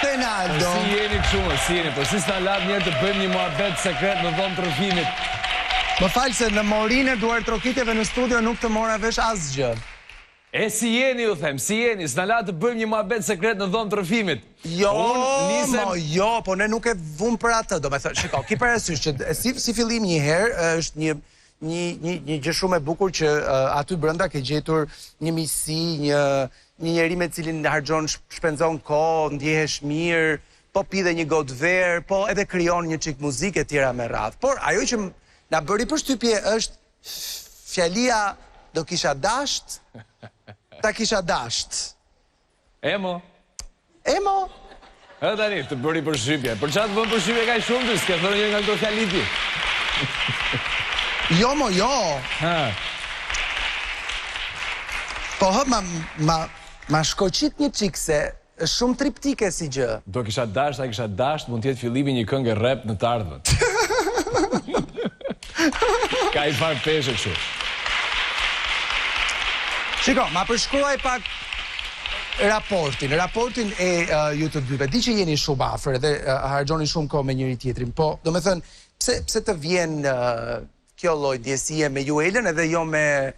Mr. Naldo. Si jeni këshumë, si jeni, po si s'na lat njerë të bëjmë një muhabet sekret në dhomë të rrëfimit. Më falë se në morinë e duar trokitjeve në studio nuk të mora vesh asgjë. E si jeni, ju them, si jeni, s'na lat të bëjmë një muhabet sekret në dhomë të rrëfimit. Jo, po ne nuk e vumë për atë, do me thë, shiko, ki parasysh që si fillim një herë, është një gjë shumë e bukur që aty brenda ke gjetur një miqësi, një njeri me cilin harxhon shpenzon kohë, ndjehesh mirë, po pi dhe një gotë verë, po edhe krijon një çik muzikë e tjera me radhë. Por ajo që na bëri përshtypje është fjalia do kisha dasht, ta kisha dasht. Emo. Emo? E tani, të bëri përshtypje. Për çfarë të bën përshtypje kaq shumë ti? S'ke thënë një nga këto fjali ti. Jo, mo, jo. Po ma shkoqit një qikë se është shumë triptike si gjë. Do kisha dasht, a kisha dasht, mund tjetë fillimi një këngë rap në të ardhmen. Ka i farë peshe kështu. Shiko, ma përshkruaj pak raportin e ju të dyve. Di që jeni shumë afër dhe harxhoni shumë kohë me njëri tjetrin, po do me thënë, pse të vjen kjo lloj ndjesie me Juelën edhe jo me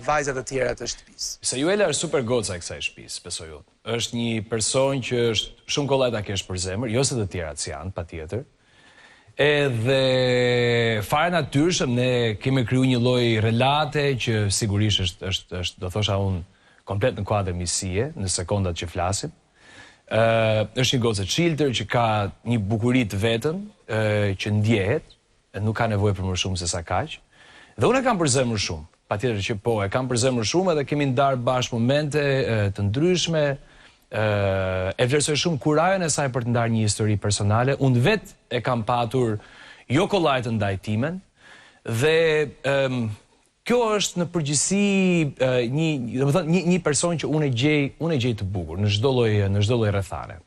vajzat e tjera të shtëpisë? Se Juela është super goca e kësaj shtëpisë, besoj unë. Është një person që është shumë kollaj ta kesh për zemër, jo se të tjerat si janë, patjetër. Edhe fare natyrshëm ne kemi kriju një lloj relate që sigurisht është do thosha unë komplet në kuadër miqësie, në sekondat që flasim. Është një gocë çiltër që ka një bukuri të vetën, që ndjehet, nuk ka nevojë për më shumë se sa kaq. Dhe unë e kam për zemër shumë. Patjetër që po, e kam për zemër shumë edhe kemi ndarë bashkë momente të ndryshme, e vlerësoj shumë kurajën e saj për të ndarë një histori personale. Unë vetë e kam patur jo kollajt ndaj timen, dhe kjo është në përgjithësi një person që unë e gjej të bukur në çdo lloj rrethane.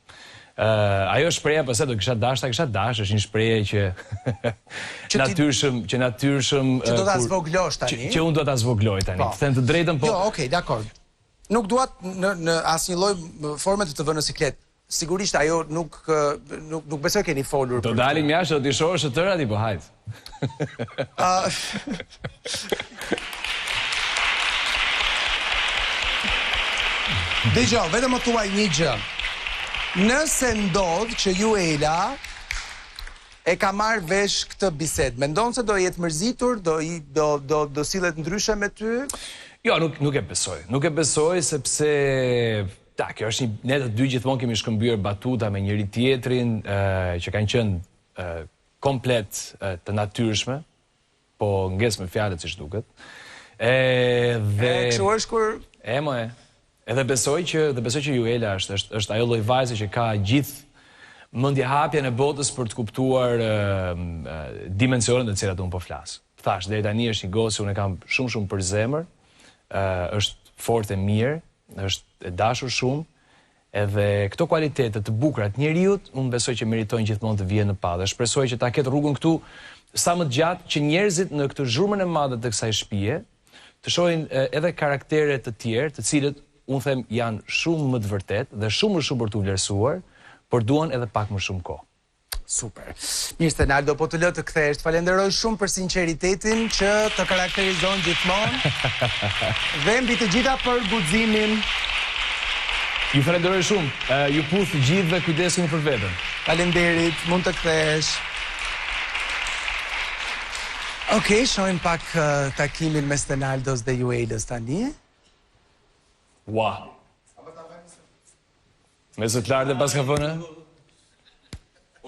Ajo shpreha pëse do kisha dash, është një shprehje që natyrshëm që do ta zvoglosh tani. Që unë do ta zvogloj tani. Të them të drejtën, po. Jo, okay, dakor. Nuk duat në asnjë lloj forme të vënë në siklet. Sigurisht ajo nuk besoj keni folur. Do dalim jashtë, do t'i shohësh të tëra ti, po hajt. Dëgjoj, vetëm më thuaj një gjë. Nëse ndodh që Juela e ka marrë vesh këtë bisedë, mendon se do jetë mërzitur, do sillet ndryshe me ty? Jo, nuk e besoj. Nuk e besoj sepse kjo është ne të dy gjithmonë kemi shkëmbyer batuta me njëri tjetrin, që kanë qenë komplet të natyrshme, po nges me fjalët siç duket. Kështu është kur Edhe besoj që Juela është ajo lloj vajze që ka gjithë mendjehapjen e botës për të kuptuar dimensionet në të cilat unë po flas. Thash, deri tani është një gocë që unë e kam shumë për zemër, është fort e mirë, është e dashur shumë, edhe këto kualitetet të bukura të njeriut, unë besoj që meritojnë gjithmonë të vijnë në pa. Dhe shpresoj që ta ketë rrugën këtu sa më gjatë që njerëzit në këtë zhurmën e madhe të kësaj shtëpie të shohin edhe karaktere të tjerë, të cilët unë them janë shumë më të vërtet dhe shumë më shumë për të vlerësuar, por duan edhe pak më shumë kohë. Super. Mirë, Naldo, po të lë të kthesh. Falenderoj shumë për sinqeritetin që të karakterizon gjithmonë. Dhe mbi të gjitha për guximin. Ju falenderoj shumë. Ju puth gjithë dhe kujdesuni për veten. Faleminderit, mund të kthesh. Okej, shohim pak takimin mes Naldos dhe Juelës tani. Ua. Me zë të lartë dhe pas ka fënë?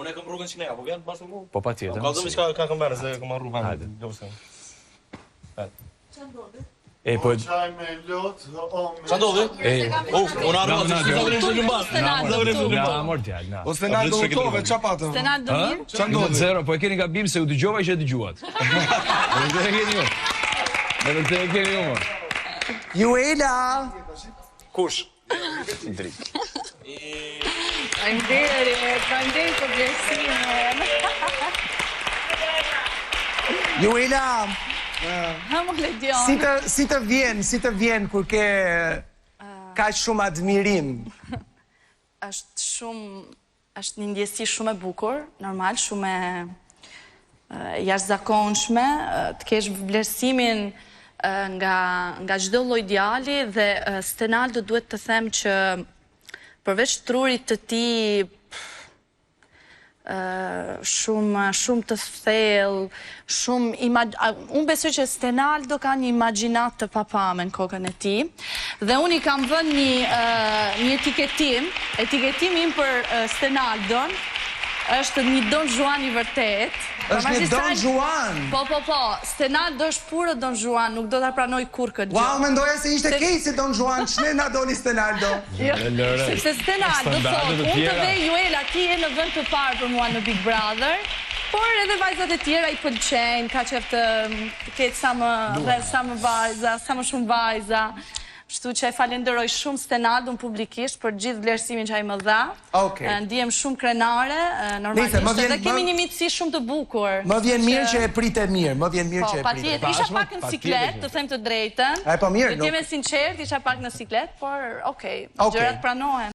Unë e këm rrugën që neja, po vjen pas në mu? Po pa tjetër. Ka dhëmi që ka këmbere, se këm arru vend. Hajde. Qa ndodhi? Po... Qaj me lot, Qa ndodhi? Unë arru atë që të vërishtë në lumbar. Na, amor djallë, na. O Stenaldo utove, qa patëm? Stenaldo mirë? Qa ndodhi? Zero, po e keni gabim se u dëgjova që e dëgjuat. Dhe e keni ju. Dhe e keni ju, mor. Juela! Kush? Dritë. Faleminderit për vlerësimin. Juela! Ha më Ledion. Si të vjen kur ke kaq shumë admirim? është një ndjesi shumë e bukur, normal, shumë e jashtëzakonshme, të kesh vlerësimin nga çdo lloj djali dhe Stenaldo duhet të them që përveç trurit të tij shumë të thellë, unë besoj që Stenaldo ka një imagjinat të papame në kokën e tij dhe unë i kam vënë një etiketim im për Stenaldon është një Don Juan i vërtet. Është një Don Juan? Po, Stenaldo është puro Don Juan, nuk do ta pranoj kur këtë gjë. Wow, mendoja se ishte Casey Don Juan, ç'ne na doni Stenaldo? Sepse Stenaldo thot, unë të vej Juela, ti je në vend të parë për mua në Big Brother, por edhe vajzat e tjera i pëlqejnë, ka qef të ketë sa më vajza, sa më shumë vajza. Kështu që e falenderoj shumë Stenaldon publikisht për gjithë vlerësimin që ai më dha. Ndihem shumë krenare, normalisht, dhe kemi një miqësi shumë të bukur. Më vjen mirë që e pritë mirë, Po, patjetër, isha pak në siklet, të them të drejtën. Po mirë, të jemi sinqert, isha pak në siklet, por gjërat pranohen.